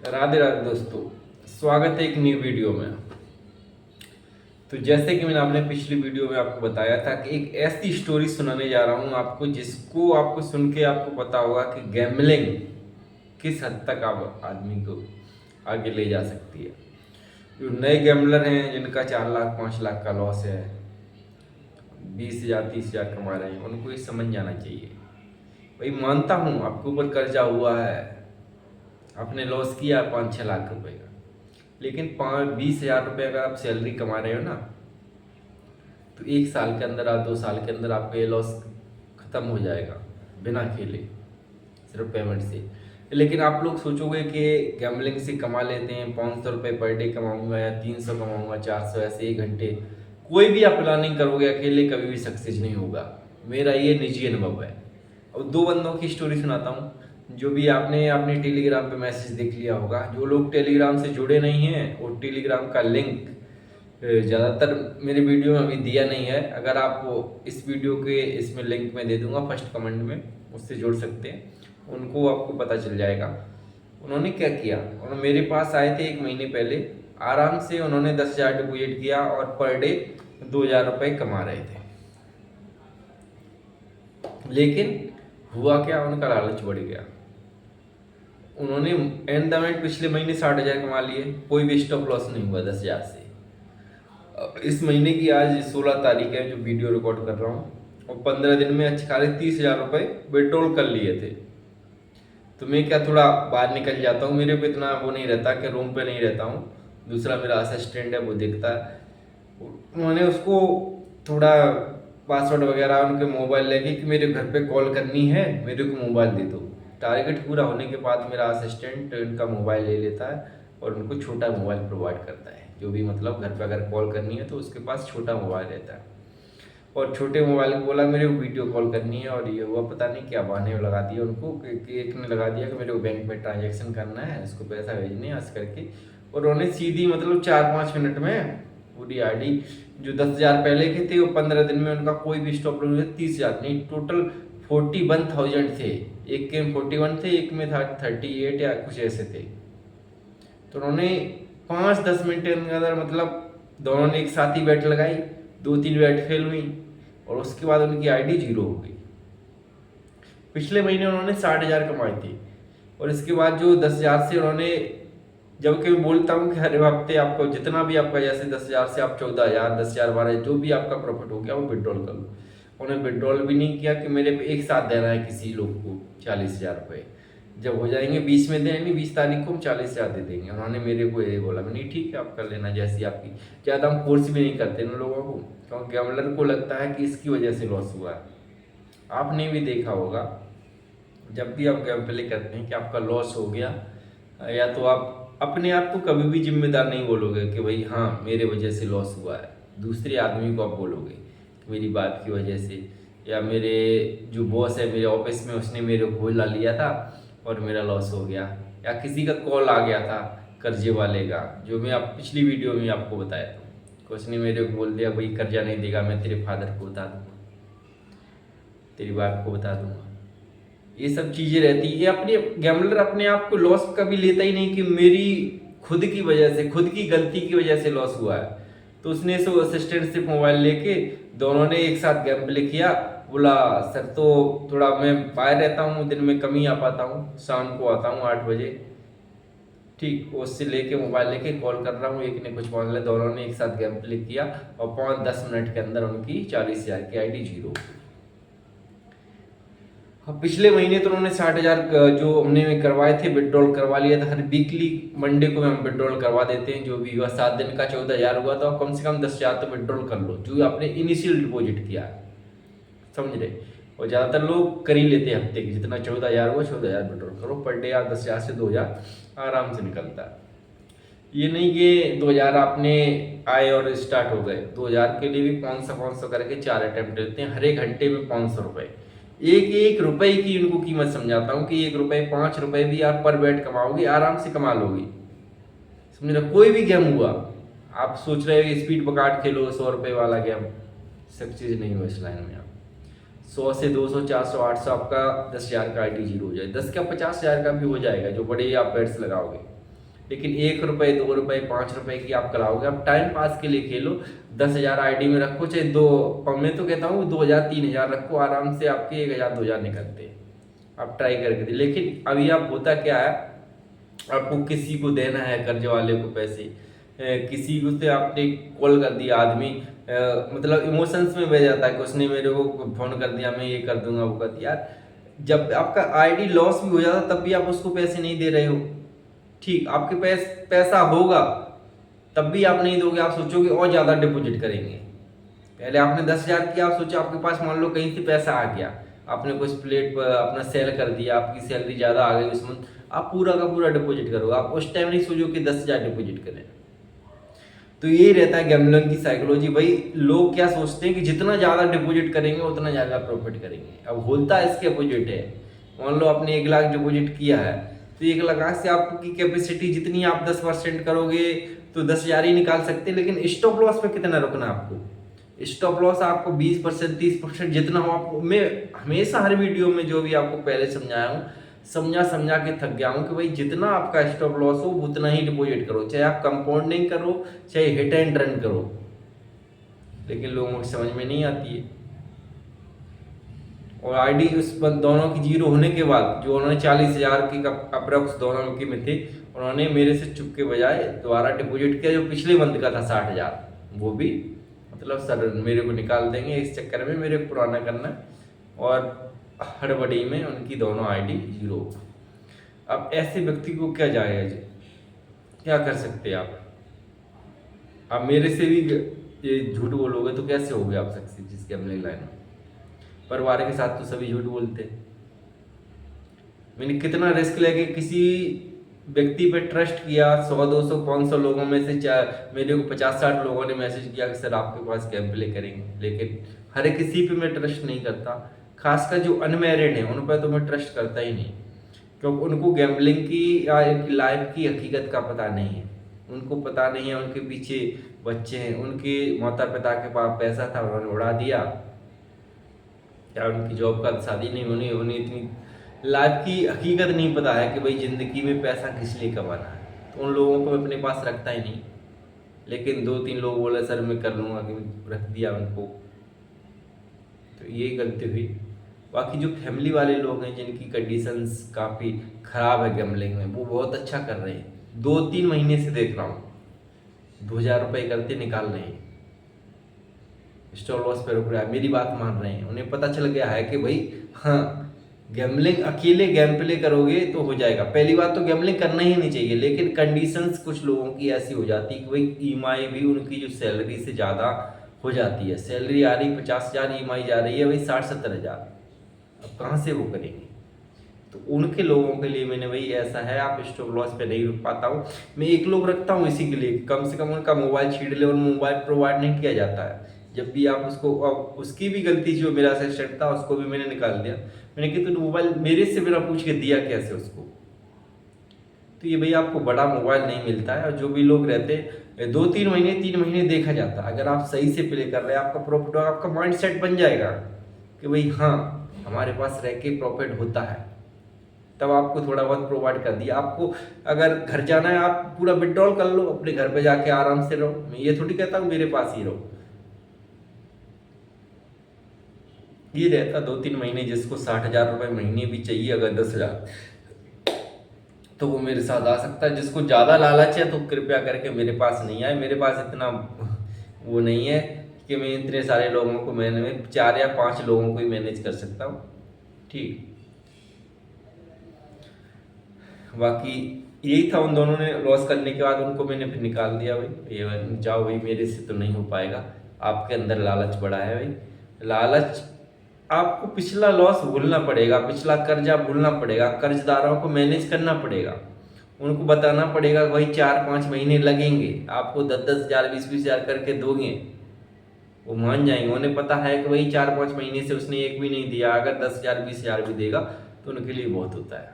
राधे राधे दोस्तों, स्वागत है एक न्यू वीडियो में। तो जैसे कि मैंने अपने पिछली वीडियो में आपको बताया था कि एक ऐसी स्टोरी सुनाने जा रहा हूँ आपको, जिसको आपको सुन के आपको पता होगा कि गैम्बलिंग किस हद तक आप आदमी को आगे ले जा सकती है। जो नए गैम्बलर हैं जिनका 4 लाख 5 लाख का लॉस है, 20,000 30,000 कमा रहे हैं, उनको ये समझ जाना चाहिए। भाई मानता हूँ आपके ऊपर कर्जा हुआ है, आपने लॉस किया 5-6 लाख रुपए का, लेकिन 20,000 रुपये अगर आप सैलरी कमा रहे हो ना, तो 1 साल के अंदर आप 2 साल के अंदर आपका ये लॉस खत्म हो जाएगा बिना खेले, सिर्फ पेमेंट से। लेकिन आप लोग सोचोगे कि गैम्बलिंग से कमा लेते हैं, 500 रुपये पर डे कमाऊंगा या 300 कमाऊंगा, 400, ऐसे 1 घंटे। कोई भी आप प्लानिंग करोगे अकेले कभी भी सक्सेस नहीं होगा। मेरा ये निजी अनुभव है। अब 2 बंदों की स्टोरी सुनाता हूँ। जो भी आपने अपने टेलीग्राम पे मैसेज देख लिया होगा, जो लोग टेलीग्राम से जुड़े नहीं हैं, और टेलीग्राम का लिंक ज़्यादातर मेरे वीडियो में अभी दिया नहीं है। अगर आप इस वीडियो के इसमें लिंक में दे दूंगा फर्स्ट कमेंट में, उससे जुड़ सकते हैं, उनको आपको पता चल जाएगा। उन्होंने क्या किया, उन्होंने मेरे पास आए थे 1 महीने पहले, आराम से उन्होंने 10,000 डिपोजिट किया और पर डे 2,000 रुपये कमा रहे थे। लेकिन हुआ क्या, उनका लालच बढ़ गया। उन्होंने एंड द एंड पिछले महीने 60,000 कमा लिए, कोई भी स्टॉप लॉस नहीं हुआ 10,000 से। इस महीने की आज 16 तारीख है जो वीडियो रिकॉर्ड कर रहा हूँ, और 15 दिन में अच्छे खाले 30,000 रुपये विड्रॉल कर लिए थे। तो मैं क्या थोड़ा बाहर निकल जाता हूँ, मेरे को इतना वो नहीं रहता कि रूम पे नहीं रहता हूँ। दूसरा मेरा असिस्टेंट है, वो देखता है। उन्होंने उसको थोड़ा पासवर्ड वगैरह उनके मोबाइल लेके कि मेरे घर पे कॉल करनी है, मेरे को मोबाइल दे दो। टारगेट पूरा होने के बाद मेरा असिस्टेंट उनका मोबाइल ले लेता है और उनको छोटा मोबाइल प्रोवाइड करता है। जो भी मतलब घर पे अगर कॉल करनी है तो उसके पास छोटा मोबाइल रहता है, और छोटे मोबाइल को बोला मेरे को वीडियो कॉल करनी है। और ये हुआ पता नहीं क्या बहाने लगा दिया उनको कि एक ने लगा दिया कि मेरे को बैंक में ट्रांजेक्शन करना है, इसको पैसा भेजने है ऐसे करके। और उन्होंने सीधी मतलब 4-5 मिनट में पूरी आईडी, जो 10,000 पहले के थे, वो 15 दिन में उनका कोई भी स्टॉप लॉस 30,000 नहीं, टोटल 41,000 थे। एक के 41 थे, एक में था 38 या कुछ ऐसे थे। तो उन्होंने 5-10 मिनट के अंदर मतलब दोनों ने एक साथ ही बैट लगाई, 2-3 बैट फेल हुई, और उसके बाद उनकी आईडी 0 हो गई। पिछले महीने उन्होंने 60,000 कमाई थी, और इसके बाद जो 10,000 से उन्होंने, जब कभी बोलता हूँ कि हर हफ्ते आपको जितना भी आपका, जैसे 10,000 से आप 14,000, 10,000, 12,000 जो भी आपका प्रॉफिट हो गया वो विड्रॉल कर लो। उन्हें विड्रॉल भी नहीं किया कि मेरे पे एक साथ देना है किसी लोग को 40,000 रुपये। जब हो जाएंगे 20 में देंगे, 20 तारीख को हम 40,000 दे देंगे। उन्होंने मेरे को ये बोला, मैंने ठीक है आप कर लेना जैसी आपकी। ज़्यादा हम फोर्स भी नहीं करते उन लोगों को, क्योंकि गैम्बलर को लगता है कि इसकी वजह से लॉस हुआ है। आपने भी देखा होगा, जब भी आप गैम्बलिंग करते हैं कि आपका लॉस हो गया, या तो आप अपने आप को कभी भी जिम्मेदार नहीं बोलोगे कि भाई हाँ मेरे वजह से लॉस हुआ है। दूसरे आदमी को आप बोलोगे कि मेरी बात की वजह से, या मेरे जो बॉस है मेरे ऑफिस में, उसने मेरे को बुला लिया था और मेरा लॉस हो गया, या किसी का कॉल आ गया था कर्जे वाले का, जो मैं आप पिछली वीडियो में आपको बताया था कि उसने मेरे को बोल दिया भाई कर्जा नहीं देगा, मैं तेरे फादर को बता दूंगा, तेरी बाप को बता दूंगा। ये सब चीज़ें रहती है। अपने गैम्बलर अपने आप को लॉस कभी लेता ही नहीं कि मेरी खुद की वजह से, खुद की गलती की वजह से लॉस हुआ है। तो उसने सब असिस्टेंट से मोबाइल लेके दोनों ने एक साथ गैम्बलिंग किया। बोला सर तो थोड़ा मैं बाहर रहता हूँ, दिन में कम ही आ पाता हूँ, शाम को आता हूँ 8 बजे। ठीक, उससे लेके मोबाइल लेके कॉल कर रहा हूँ, एक ने कुछ मान लिया, दोनों ने एक साथ गैम्बलिंग किया, और 5-10 मिनट के अंदर उनकी 40,000 की आईडी 0। हाँ, पिछले महीने तो उन्होंने 60,000 जो हमने करवाए थे विड्रॉल करवा लिया था। हर वीकली मंडे को हम विड्रॉल करवा देते हैं, जो भी हुआ 7 दिन का 14,000 हुआ, तो कम से कम 10,000 तो विड्रॉल कर लो जो आपने इनिशियल डिपॉजिट किया है, समझ रहे। और ज़्यादातर लोग कर ही लेते हैं हफ्ते की, जितना 14,000 हुआ 14,000 विड्रॉल करो पर डे, आप 10,000 से 2,000 आराम से निकलता है। ये नहीं कि 2,000 आपने आए और स्टार्ट हो गए। 2,000 के लिए भी 500 करके 4 अटेम्प्ट लेते हैं, हर एक घंटे में 500 रुपये। एक एक रुपए की उनको कीमत समझाता हूँ कि 1 रुपए 5 रुपए भी आप पर बैट कमाओगे, आराम से कमा लोगे, समझ रहे। कोई भी गेम हुआ, आप सोच रहे हो स्पीड पकाट खेलो 100 रुपये वाला गेम, सक्सेस नहीं हो इस लाइन में। आप 100 से 200 400 800 आपका 10,000 का आईडी 0 हो जाए, 10 का 50,000 का भी हो जाएगा जो बड़े आप बैट्स लगाओगे। लेकिन 1 रुपये 2 रुपये 5 रुपये की आप कराओगे, आप टाइम पास के लिए खेलो। 10,000 आईडी में रखो, चाहे मैं तो कहता हूँ 2,000 3,000 रखो, आराम से आपके 1,000 2,000 निकलते हैं। आप ट्राई करके दे। लेकिन अभी आप होता क्या है, आपको किसी को देना है कर्ज वाले को पैसे, किसी को से आपने कॉल कर दिया आदमी, मतलब इमोशंस में बह जाता है कि उसने मेरे को फोन कर दिया, मैं ये कर दूंगा वो कर दिया। यार जब आपका आईडी लॉस भी हो जाता तब भी आप उसको पैसे नहीं दे रहे हो, ठीक, आपके पैसा होगा तब भी आप नहीं दोगे, आप सोचोगे और ज़्यादा डिपॉजिट करेंगे। पहले आपने 10,000 किया, आप सोचा आपके पास मान लो कहीं से पैसा आ गया, आपने कुछ प्लेट पर अपना सेल कर दिया, आपकी सैलरी ज़्यादा आ गई उस मंथ, आप पूरा का पूरा डिपॉजिट करोगे। आप उस टाइम नहीं सोचो कि 10,000 डिपॉजिट करें। तो ये रहता है गैम्बलिंग की साइकोलॉजी। भाई लोग क्या सोचते हैं कि जितना ज़्यादा डिपॉजिट करेंगे उतना ज़्यादा प्रॉफिट करेंगे। अब होता है इसके अपोजिट है। मान लो आपने 1 लाख डिपॉजिट किया है, तो 1 लाख से आपकी कैपेसिटी जितनी, आप 10% करोगे तो 10,000 ही निकाल सकते हैं। लेकिन स्टॉप लॉस पे कितना रुकना आपको? स्टॉप लॉस आपको 20% 30% जितना हो। आपको मैं हमेशा हर वीडियो में जो भी आपको पहले समझाया हूँ, समझा के थक गया हूँ कि भाई जितना आपका स्टॉप लॉस हो उतना ही डिपॉजिट करो, चाहे आप कंपाउंडिंग करो चाहे हिट एंड रन करो। लेकिन लोगों को समझ में नहीं आती है। और आईडी उस दोनों की जीरो होने के बाद जो उन्होंने 40,000 की अप्रोक्स दोनों की में थे, उन्होंने मेरे से चुप के बजाय दोबारा डिपॉजिट किया जो पिछले मंथ का था 60,000, वो भी मतलब सर मेरे को निकाल देंगे, इस चक्कर में मेरे को पुराना करना, और हड़बड़ी में उनकी दोनों आईडी जीरो। अब ऐसे व्यक्ति को क्या जायज, क्या कर सकते हैं आप मेरे से भी ये झूठ बोलोगे तो कैसे होगे आप सक्सेस जिसके हमने लाइन में। परिवार के साथ तो सभी झूठ बोलते हैं। मैंने कितना रिस्क लेके किसी व्यक्ति पे ट्रस्ट किया, 100 200 500 लोगों में से मेरे को 50-60 लोगों ने मैसेज किया कि सर आपके पास गेम प्ले करेंगे, लेकिन हर किसी पे मैं ट्रस्ट नहीं करता। खासकर जो अनमैरिड हैं उन पर तो मैं ट्रस्ट करता ही नहीं, क्योंकि उनको गैम्बलिंग की या लाइफ की हकीकत का पता नहीं है। उनको पता नहीं है उनके पीछे बच्चे हैं, उनके माता पिता के पास पैसा था उन्होंने उड़ा दिया, या उनकी जॉब का शादी नहीं होनी, उन्हें इतनी लाइफ की हकीकत नहीं पता है कि भाई ज़िंदगी में पैसा किस लिए कमाना है। तो उन लोगों को अपने पास रखता ही नहीं। लेकिन 2-3 लोग बोले सर मैं कर लूँगा, कि रख दिया उनको, तो ये गलती हुई। बाकी जो फैमिली वाले लोग हैं जिनकी कंडीशंस काफ़ी ख़राब है गैम्बलिंग में, वो बहुत अच्छा कर रहे हैं। 2-3 महीने से देख रहा हूँ 2,000 रुपये करते निकाल रहे हैं, स्टॉप लॉस पे रुक रहा है, मेरी बात मान रहे हैं। उन्हें पता चल गया है कि भाई हाँ गैम्बलिंग अकेले गेम प्ले करोगे तो हो जाएगा। पहली बात तो गैम्बलिंग करना ही नहीं चाहिए, लेकिन कंडीशंस कुछ लोगों की ऐसी हो जाती है कि भाई ईएमआई भी उनकी जो सैलरी से ज़्यादा हो जाती है। सैलरी आ रही 50,000, ईएमआई जा रही है भाई 60-70,000, अब कहाँ से वो करेंगे? तो उनके लोगों के लिए मैंने भाई ऐसा है, आप स्टॉप लॉस पे नहीं रुक पाता हूँ। मैं एक लोग रखता हूँ इसी के लिए, कम से कम उनका मोबाइल छीन ले, और मोबाइल प्रोवाइड नहीं किया जाता है। जब भी आप उसको, अब उसकी भी गलती, जो मेरा असिस्टेंट था उसको भी मैंने निकाल दिया। मैंने कहा तो मोबाइल मेरे से बिना पूछ के दिया कैसे उसको? तो ये भाई आपको बड़ा मोबाइल नहीं मिलता है। और जो भी लोग रहते 2-3 महीने 3 महीने देखा जाता है, अगर आप सही से प्ले कर रहे हैं, आपका प्रॉफिट होगा, आपका माइंड सेट बन जाएगा कि भाई हाँ हमारे पास रह के प्रॉफिट होता है, तब आपको थोड़ा बहुत प्रोवाइड कर दिया। आपको अगर घर जाना है आप पूरा विड्रॉल कर लो, अपने घर पे जाके आराम से रहो। मैं ये थोड़ी कहता हूँ मेरे पास ही रहो। ये रहता 2-3 महीने, जिसको 60,000 रुपये महीने भी चाहिए, अगर 10,000, तो वो मेरे साथ आ सकता है। जिसको ज़्यादा लालच है तो कृपया करके मेरे पास नहीं आए। मेरे पास इतना वो नहीं है कि मैं इतने सारे लोगों को मैंने 4 या 5 लोगों को ही मैनेज कर सकता हूँ, ठीक। बाकी यही था, उन दोनों ने लॉस करने के बाद उनको मैंने फिर निकाल दिया। भाई ये जाओ भाई, मेरे से तो नहीं हो पाएगा। आपके अंदर लालच बड़ा है भाई, लालच। आपको पिछला लॉस भूलना पड़ेगा, पिछला कर्जा भूलना पड़ेगा, कर्जदारों को मैनेज करना पड़ेगा, उनको बताना पड़ेगा भाई 4-5 महीने लगेंगे, आपको 10-10 हज़ार 20-20 हज़ार करके दोगे, वो मान जाएंगे। उन्हें पता है कि भाई 4-5 महीने से उसने एक भी नहीं दिया, अगर 10,000 20 हज़ार भी देगा तो उनके लिए बहुत होता है।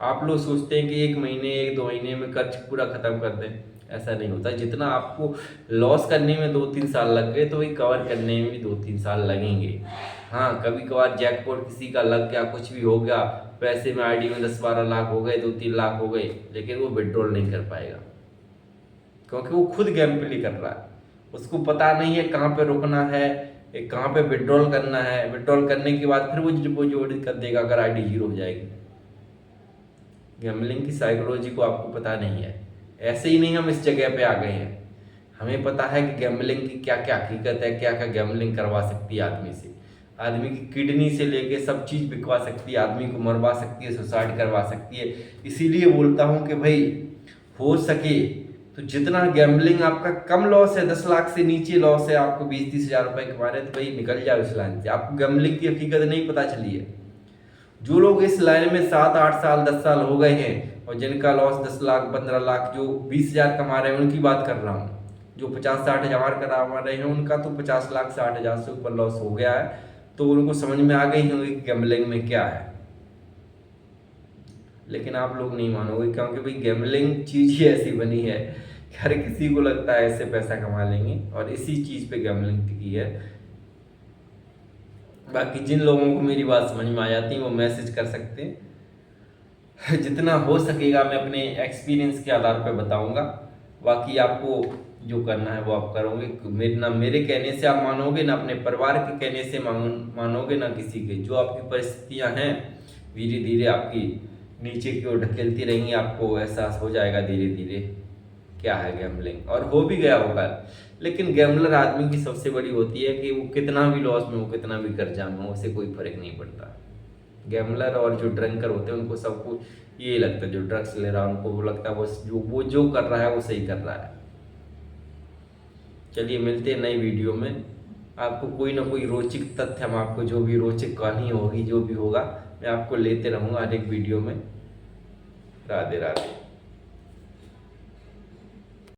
आप लोग सोचते हैं कि 1 महीने 1-2 महीने में कर्ज पूरा खत्म कर दें, ऐसा नहीं होता। जितना आपको लॉस करने में 2-3 साल लग गए, तो वही कवर करने में भी 2-3 साल लगेंगे। हाँ, कभी कभार जैकपॉट किसी का लग गया, कुछ भी हो गया, पैसे में आईडी में 10-12 लाख हो गए, 2-3 लाख हो गए, लेकिन वो विड्रॉल नहीं कर पाएगा क्योंकि वो खुद गेम प्ले कर रहा है। उसको पता नहीं है कहाँ पे रुकना है, कहाँ पे विड्रॉल करना है। विड्रॉल करने के बाद फिर वो डिपॉजिट कर देगा अगर आईडी जीरो हो जाएगी। गैम्बलिंग की साइकोलॉजी को आपको पता नहीं है। ऐसे ही नहीं हम इस जगह पे आ गए हैं, हमें पता है कि गैम्बलिंग की क्या क्या हकीकत है, क्या क्या गैम्बलिंग करवा सकती है आदमी से। आदमी की किडनी से लेके सब चीज़ बिकवा सकती है, आदमी को मरवा सकती है, सुसाइड करवा सकती है। इसीलिए बोलता हूँ कि भाई हो सके तो जितना गैम्बलिंग आपका कम लॉस है, 10 लाख से नीचे लॉस है, आपको 20-30 हज़ार रुपये कमा रहे हैं, तो भाई निकल जाओ इस लाइन से। आपको गैम्बलिंग की हकीकत नहीं पता चली है। जो लोग इस लाइन में 7-8 साल 10 साल हो गए हैं और जिनका लॉस 10 लाख 15 लाख, जो 20 हज़ार कमा रहे हैं उनकी बात कर रहा हूँ। जो 50-60 हज़ार कमा रहे हैं उनका तो 50 लाख 60 हज़ार से ऊपर लॉस हो गया है, तो उनको समझ में आ गई होगी कि गैम्बलिंग में क्या है। लेकिन आप लोग नहीं मानोगे क्योंकि भाई गैम्बलिंग चीज़ ही ऐसी बनी है कि हर किसी को लगता है इससे पैसा कमा लेंगे, और इसी चीज़ पे गैम्बलिंग की है। बाकी जिन लोगों को मेरी बात समझ में आ जाती है वो मैसेज कर सकते हैं। जितना हो सकेगा मैं अपने एक्सपीरियंस के आधार पर बताऊंगा, बाकी आपको जो करना है वो आप करोगे। ना मेरे कहने से आप मानोगे, ना अपने परिवार के कहने से मानोगे, ना किसी के। जो आपकी परिस्थितियां हैं धीरे धीरे आपकी नीचे की ओर ढकेलती रहेंगी, आपको एहसास हो जाएगा धीरे धीरे क्या है गैम्बलिंग, और हो भी गया होगा। लेकिन गैम्बलर आदमी की सबसे बड़ी होती है कि वो कितना भी लॉस में हो, कितना भी कर्जा में हो, उसे कोई फर्क नहीं पड़ता। गैम्बलर और जो ड्रंकर होते हैं उनको सबको ये लगता है, जो ड्रग्स ले रहा है उनको वो लगता है वो जो कर रहा है वो सही कर रहा है। चलिए मिलते हैं नई वीडियो में। आपको कोई ना कोई रोचक तथ्य, हम आपको जो भी रोचक कहानी होगी, जो भी होगा मैं आपको लेते रहूँगा हर एक वीडियो में। राधे राधे।